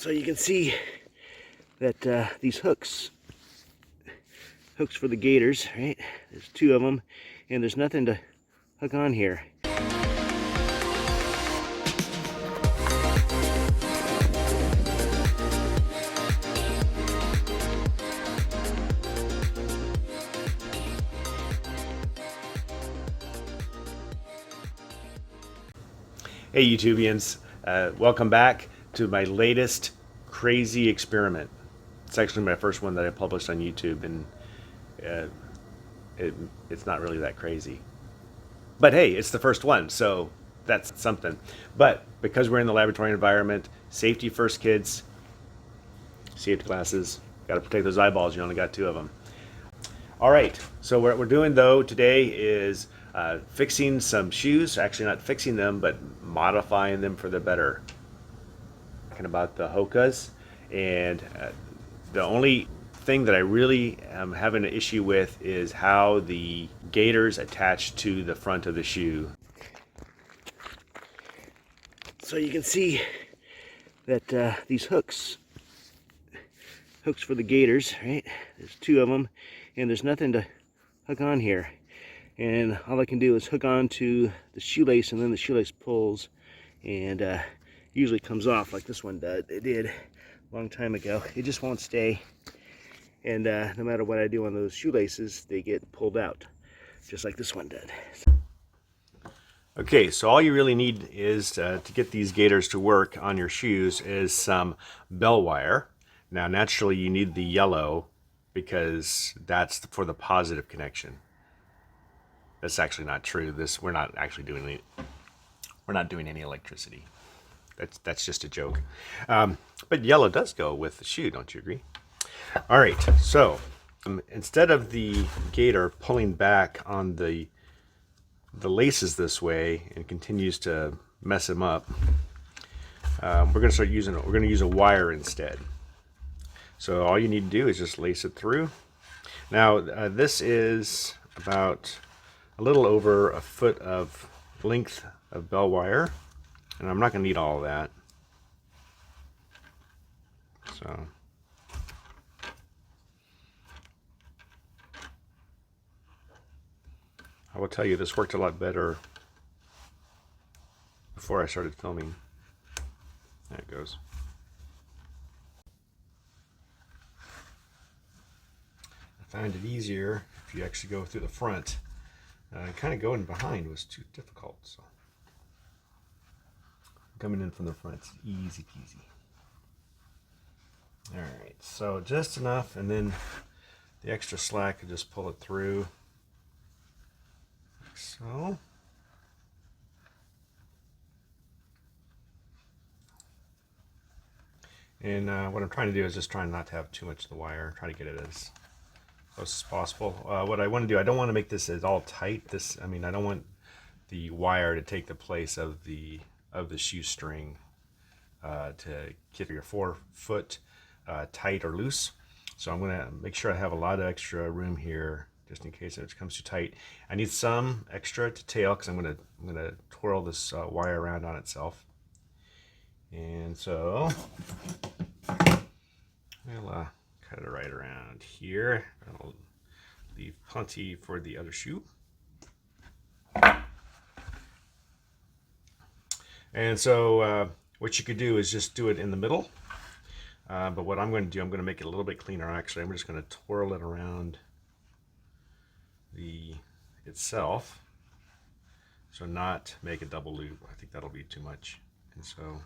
So you can see that these hooks for the gaiters, right? There's two of them, and there's nothing to hook on here. Hey YouTubians, welcome back to my latest crazy experiment. It's actually my first one that I published on YouTube, and it's not really that crazy. But hey, it's the first one, so that's something. But because we're in the laboratory environment, safety first, kids. Safety glasses, got to protect those eyeballs, you only got two of them. All right, so what we're doing though today is fixing some shoes. Actually not fixing them, but modifying them for the better. Talking about the Hokas, and the only thing that I really am having an issue with is how the gaiters attach to the front of the shoe. So you can see that these hooks for the gaiters, right? There's two of them, and there's nothing to hook on here. And all I can do is hook on to the shoelace, and then the shoelace pulls and usually comes off like this one did. It did a long time ago. It just won't stay, and no matter what I do on those shoelaces, they get pulled out just like this one did. Okay, so all you really need is to get these gaiters to work on your shoes is some bell wire. Now naturally you need the yellow because that's for the positive connection. That's actually not true. We're not actually doing any. We're not doing any electricity. That's just a joke. But yellow does go with the shoe. Don't you agree? All right. So instead of the gaiter pulling back on the laces this way and continues to mess them up, we're going to use a wire instead. So all you need to do is just lace it through. Now this is about a little over a foot of length of bell wire, and I'm not going to need all of that. So I will tell you, this worked a lot better before I started filming. There it goes. I found it easier if you actually go through the front. Kind of going behind was too difficult, so coming in from the front, it's easy peasy. All right, so just enough, and then the extra slack, I just pull it through, like so. And what I'm trying to do is just trying not to have too much of the wire, try to get it as close as possible. What I want to do, I don't want to make this at all tight. I don't want the wire to take the place of the shoestring to keep your forefoot tight or loose. So I'm going to make sure I have a lot of extra room here just in case it comes too tight. I need some extra to tail because I'm going to twirl this wire around on itself. And so we'll cut it right around here. I'll leave plenty for the other shoe. And so what you could do is just do it in the middle. But what I'm going to do, I'm going to make it a little bit cleaner. Actually, I'm just going to twirl it around itself. So not make a double loop. I think that'll be too much. And so,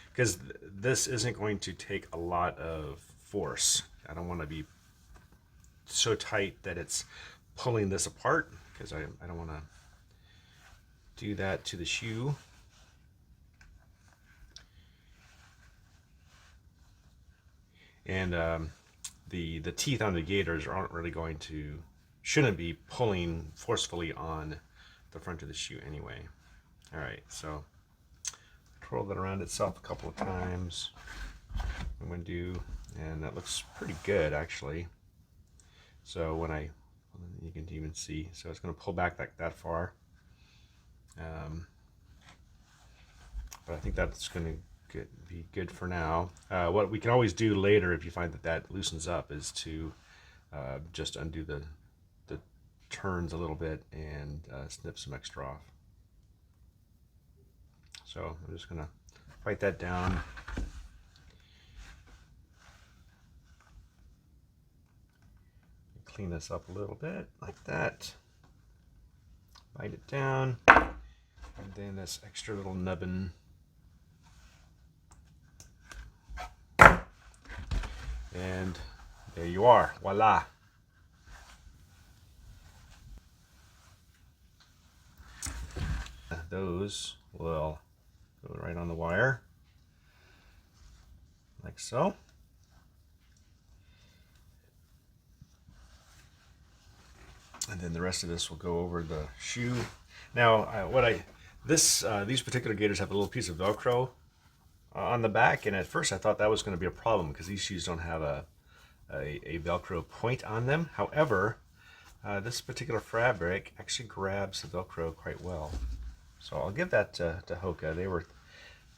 because this isn't going to take a lot of force. I don't want to be so tight that it's pulling this apart, because I don't want to do that to the shoe. And the teeth on the gaiters shouldn't be pulling forcefully on the front of the shoe anyway. All right, so twirl that around itself a couple of times. I'm going to do, and that looks pretty good actually. So you can even see, so it's going to pull back that far. But I think that's going to be good for now. What we can always do later, if you find that loosens up, is to just undo the turns a little bit and snip some extra off. So I'm just gonna write that down. Clean this up a little bit like that. Bite it down, and then this extra little nubbin. And there you are, voila. Those will go right on the wire, like so. And then the rest of this will go over the shoe. Now, these particular gaiters have a little piece of Velcro on the back, and at first I thought that was going to be a problem because these shoes don't have a Velcro point on them. However, this particular fabric actually grabs the Velcro quite well. So I'll give that to Hoka.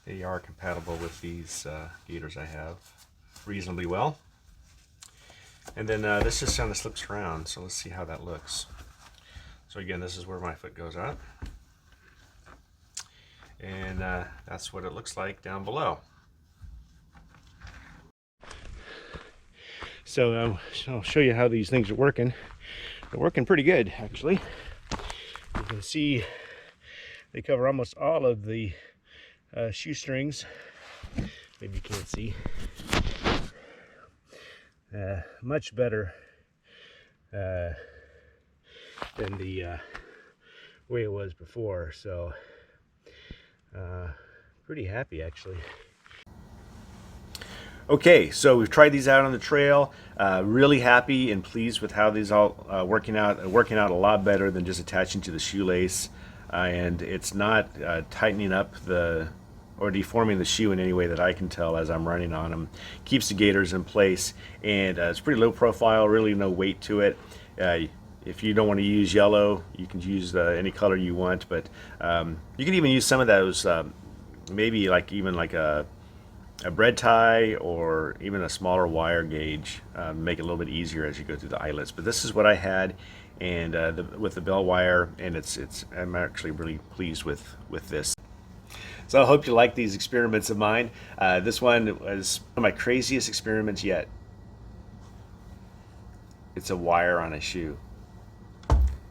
They are compatible with these gaiters I have reasonably well. And then this just kind of slips around, so let's see how that looks. So again, this is where my foot goes up. And that's what it looks like down below. So I'll show you how these things are working. They're working pretty good, actually. You can see they cover almost all of the shoestrings. Maybe you can't see. Much better than the way it was before. So pretty happy, actually. Okay, so we've tried these out on the trail. Really happy and pleased with how these all working out a lot better than just attaching to the shoelace, and it's not tightening up or deforming the shoe in any way that I can tell as I'm running on them. Keeps the gaiters in place, and it's pretty low profile, really no weight to it. If you don't want to use yellow, you can use any color you want, but you can even use some of those, maybe even like a bread tie or even a smaller wire gauge, make it a little bit easier as you go through the eyelets. But this is what I had, and with the bell wire, and I'm actually really pleased with this. So I hope you like these experiments of mine. This one was one of my craziest experiments yet. It's a wire on a shoe.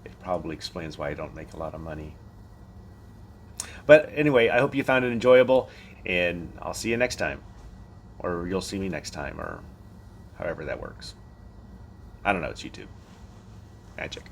It probably explains why I don't make a lot of money. But anyway, I hope you found it enjoyable, and I'll see you next time. Or you'll see me next time, or however that works. I don't know, it's YouTube. Magic.